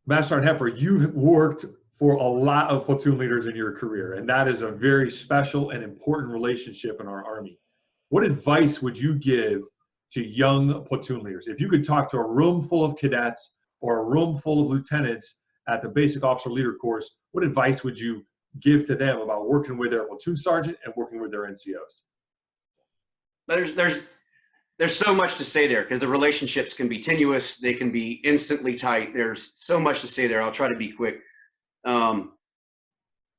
Master Sergeant Heffer, you've worked for a lot of platoon leaders in your career, and that is a very special and important relationship in our Army. What advice would you give to young platoon leaders? If you could talk to a room full of cadets or a room full of lieutenants at the Basic Officer Leader course, what advice would you give to them about working with their platoon sergeant and working with their NCOs? There's so much to say there, because the relationships can be tenuous, they can be instantly tight. There's so much to say there. I'll try to be quick.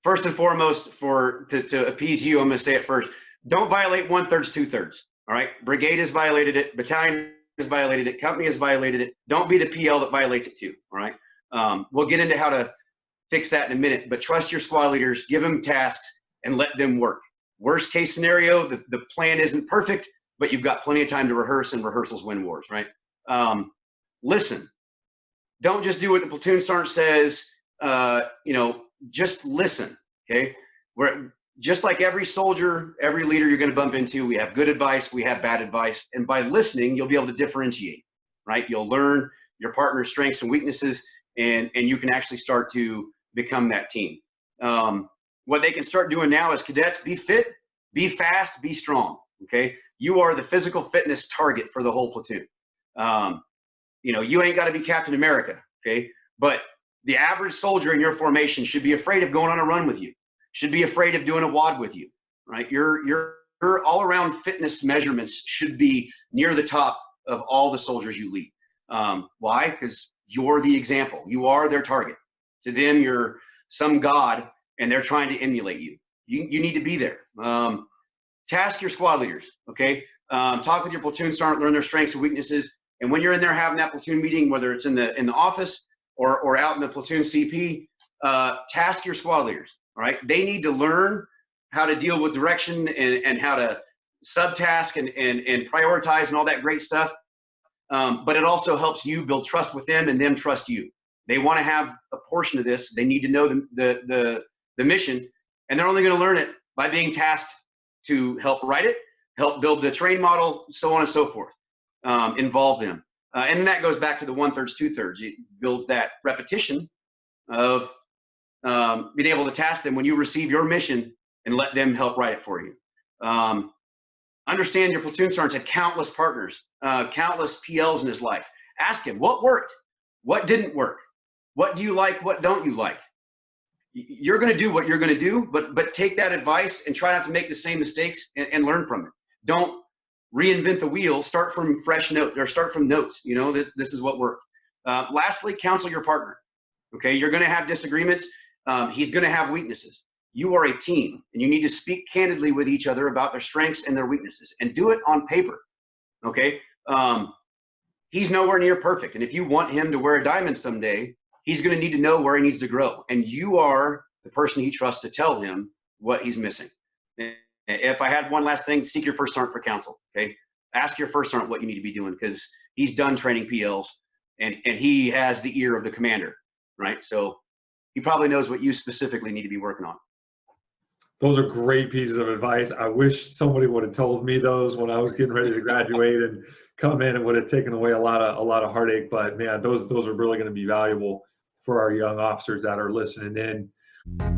First and foremost, to appease you, I'm going to say it first. Don't violate 1/3, 2/3. All right, brigade has violated it, battalion has violated it, company has violated it. Don't be the PL that violates it too. All right, we'll get into how to fix that in a minute, but trust your squad leaders, give them tasks, and let them work. Worst case scenario, the plan isn't perfect, but you've got plenty of time to rehearse, and rehearsals win wars, right? Listen. Don't just do what the platoon sergeant says. Just listen, okay? Just like every soldier, every leader you're going to bump into, we have good advice, we have bad advice, and by listening, you'll be able to differentiate, right? You'll learn your partner's strengths and weaknesses, and you can actually start to become that team. What they can start doing now is cadets, be fit, be fast, be strong, okay? You are the physical fitness target for the whole platoon. You ain't got to be Captain America, okay? But the average soldier in your formation should be afraid of going on a run with you, should be afraid of doing a WOD with you, right? Your all-around fitness measurements should be near the top of all the soldiers you lead. Why? Because you're the example. You are their target. To them, you're some god, and they're trying to emulate you. You need to be there. Task your squad leaders, okay? Talk with your platoon sergeant, learn their strengths and weaknesses. And when you're in there having that platoon meeting, whether it's in the office or out in the platoon CP, task your squad leaders, all right? They need to learn how to deal with direction and how to subtask and prioritize and all that great stuff. But it also helps you build trust with them and them trust you. They want to have a portion of this. They need to know the mission, and they're only going to learn it by being tasked to help write it, help build the train model, so on and so forth. Involve them. And then that goes back to the 1/3, 2/3. It builds that repetition of being able to task them when you receive your mission and let them help write it for you. Understand your platoon sergeant's had countless partners, countless PLs in his life. Ask him, what worked? What didn't work? What do you like? What don't you like? You're going to do what you're going to do, but take that advice and try not to make the same mistakes and learn from it. Don't reinvent the wheel. Start from fresh notes, or start from notes. This is what worked. Lastly, counsel your partner. Okay, you're going to have disagreements. He's going to have weaknesses. You are a team, and you need to speak candidly with each other about their strengths and their weaknesses, and do it on paper. Okay, he's nowhere near perfect, and if you want him to wear a diamond someday, he's going to need to know where he needs to grow, and you are the person he trusts to tell him what he's missing. If I had one last thing, seek your first sergeant for counsel, okay? Ask your first sergeant what you need to be doing, because he's done training PLs, and he has the ear of the commander, right? So he probably knows what you specifically need to be working on. Those are great pieces of advice. I wish somebody would have told me those when I was getting ready to graduate and come in. It would have taken away a lot of heartache, but man, those are really going to be valuable for our young officers that are listening in.